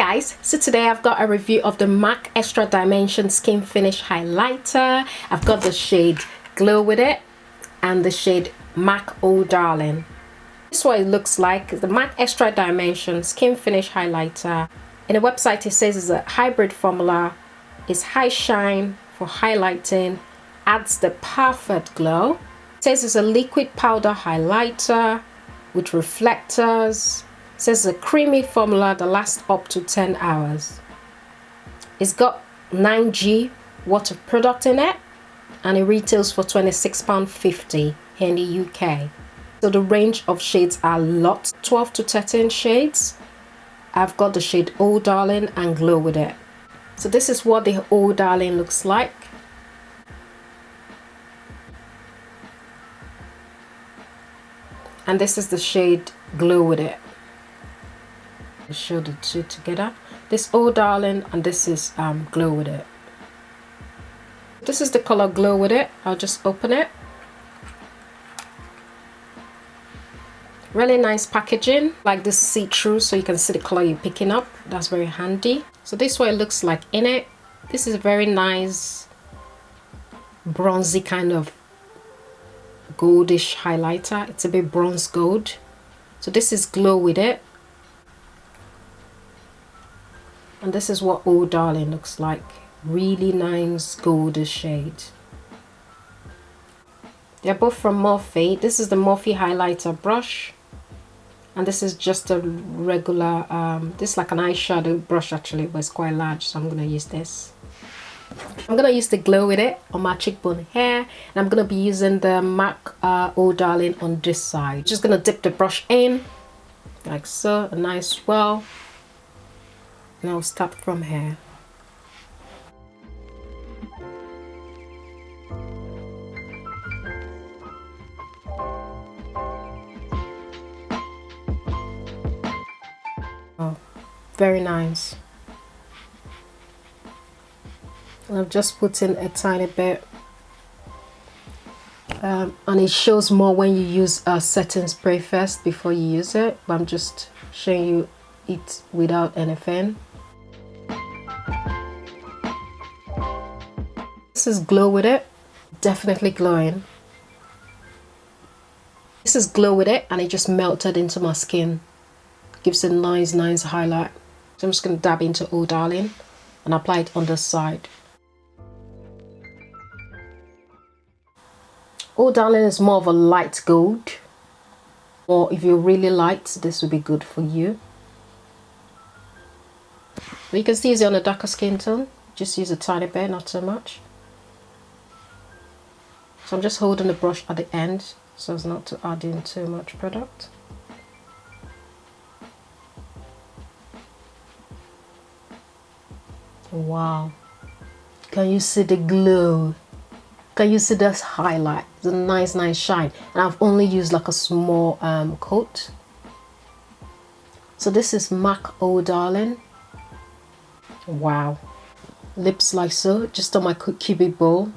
Guys, so today I've got a review of the MAC Extra Dimension Skin Finish Highlighter. I've got the shade Glow With It and the shade MAC Oh Darling. This is what it looks like, the MAC Extra Dimension Skin Finish Highlighter. In the website it says it's a hybrid formula, it's high shine for highlighting, adds the perfect glow. It says it's a liquid powder highlighter with reflectors. It says it's a creamy formula that lasts up to 10 hours. It's got 9G worth of product in it and it retails for £26.50 here in the UK. So the range of shades are lots, 12 to 13 shades. I've got the shade Oh Darling and Glow With It. So this is what the Oh Darling looks like. And this is the shade Glow With It. I'll show the two together. This Oh Darling and this is Glow With It. This is the color Glow With It. I'll just open it. Really nice packaging, like this see-through so you can see the color you're picking up. That's very handy. So this is what it looks like in it. This is a very nice bronzy kind of goldish highlighter. It's a bit bronze gold. So this is Glow With It. And this is what Oh Darling looks like. Really nice goldish shade. They're both from Morphe. This is the Morphe highlighter brush. And this is just a regular, this is like an eyeshadow brush actually, but it's quite large. So I'm going to use this. I'm going to use the Glow With It on my cheekbone hair. And I'm going to be using the MAC Oh Darling on this side. Just going to dip the brush in like so, a nice swirl. And I'll start from here. Oh, very nice. And I've just put in a tiny bit. And it shows more when you use a setting spray first before you use it. But I'm just showing you it without anything. This is Glow With It, definitely glowing. This is Glow With It and it just melted into my skin. Gives a nice highlight. So I'm just going to dab into Oh Darling and apply it on the side. Oh Darling is more of a light gold. Or if you're really light, this would be good for you. But you can see it's on a darker skin tone. Just use a tiny bit, not so much. So I'm just holding the brush at the end so as not to add in too much product. Wow, can you see the glow? Can you see this highlight? It's a nice shine. And I've only used like a small coat. So this is MAC Oh Darling. Wow, lips like so, just on my cupid bowl.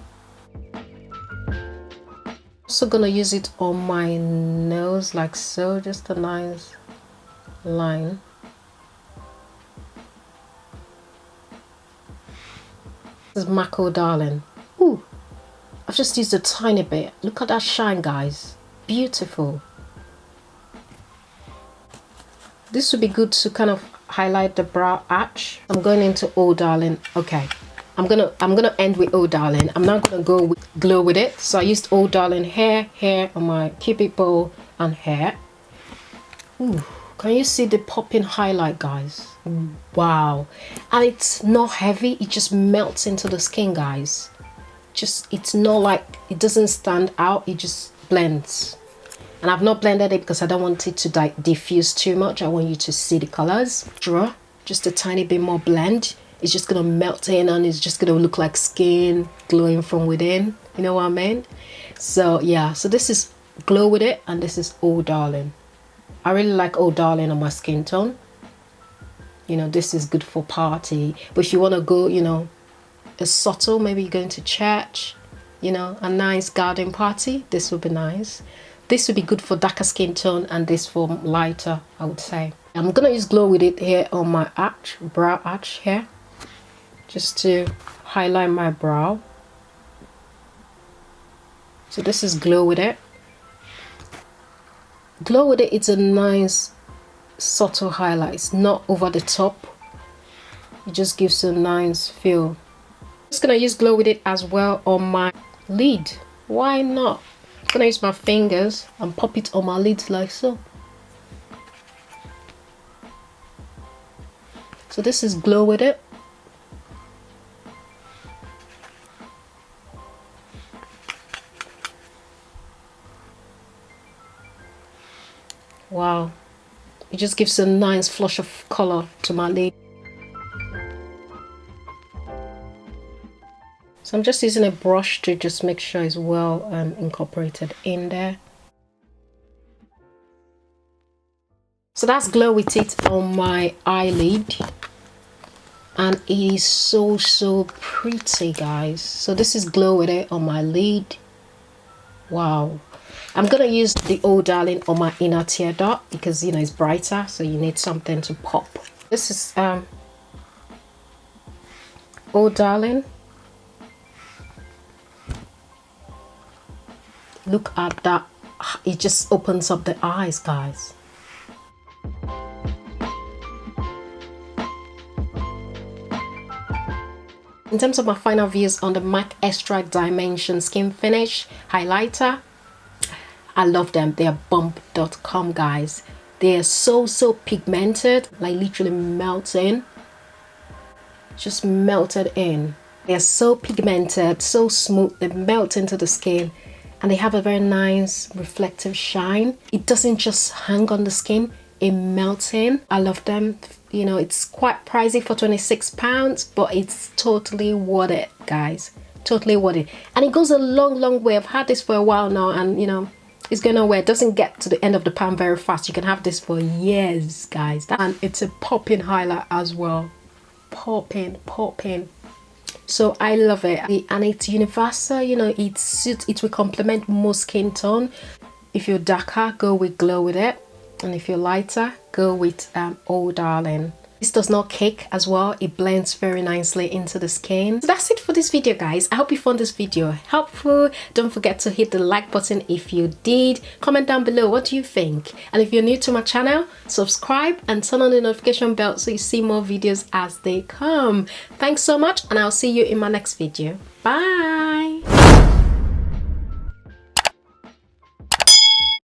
Also gonna use it on my nose like so, just a nice line. This is MAC Oh Darling. Ooh, I've just used a tiny bit. Look at that shine, guys. Beautiful. This would be good to kind of highlight the brow arch. I'm going into Oh Darling. Okay, I'm gonna end with Oh Darling. I'm not gonna go with Glow With It. So I used Oh Darling hair on my cupid bowl and hair. Ooh, can you see the popping highlight, guys? Wow. And it's not heavy, it just melts into the skin, guys. It's not like, it doesn't stand out, it just blends. And I've not blended it because I don't want it to diffuse too much. I want you to see the colors. Draw just a tiny bit more blend. It's just gonna melt in and it's just gonna look like skin glowing from within. You know what I mean? So yeah, so this is Glow With It and this is Oh Darling. I really like Oh Darling on my skin tone. You know, this is good for party. But if you want to go, you know, a subtle, maybe you're going to church, you know, a nice garden party, this would be nice. This would be good for darker skin tone and this for lighter, I would say. I'm gonna use Glow With It here on my arch, brow arch here, just to highlight my brow. So this is Glow With It. Glow With It, it's a nice subtle highlight. It's not over the top. It just gives a nice feel. I'm just gonna use Glow With It as well on my lid. Why not? I'm gonna use my fingers and pop it on my lid like so. So this is Glow With It. Wow, it just gives a nice flush of color to my lid. So I'm just using a brush to just make sure it's well incorporated in there. So that's Glow With It on my eyelid, and it is so pretty, guys. So this is Glow With It on my lid. Wow. I'm gonna use the Oh Darling on my inner tear dot because, you know, it's brighter, so you need something to pop. This is Oh Darling. Look at that. It just opens up the eyes, guys. In terms of my final views on the MAC Extra Dimension Skin Finish Highlighter, I love them. They are bump.com, guys. They are so pigmented, like literally melting. Just melted in. They are so pigmented, so smooth. They melt into the skin, and they have a very nice reflective shine. It doesn't just hang on the skin, it melts in. I love them. You know, it's quite pricey for £26, but it's totally worth it, guys. Totally worth it. And it goes a long way. I've had this for a while now, and you know, it's going nowhere. It doesn't get to the end of the pan very fast. You can have this for years, guys. And it's a popping highlight as well. Popping. So I love it, and it's universal. You know, it will complement most skin tone. If you're darker, go with Glow With It, and if you're lighter, go with Oh Darling. This does not cake as well. It blends very nicely into the skin. So that's it for this video, guys. I hope you found this video helpful. Don't forget to hit the like button if you did. Comment down below, what do you think? And if you're new to my channel, subscribe and turn on the notification bell so you see more videos as they come. Thanks so much, and I'll see you in my next video. Bye.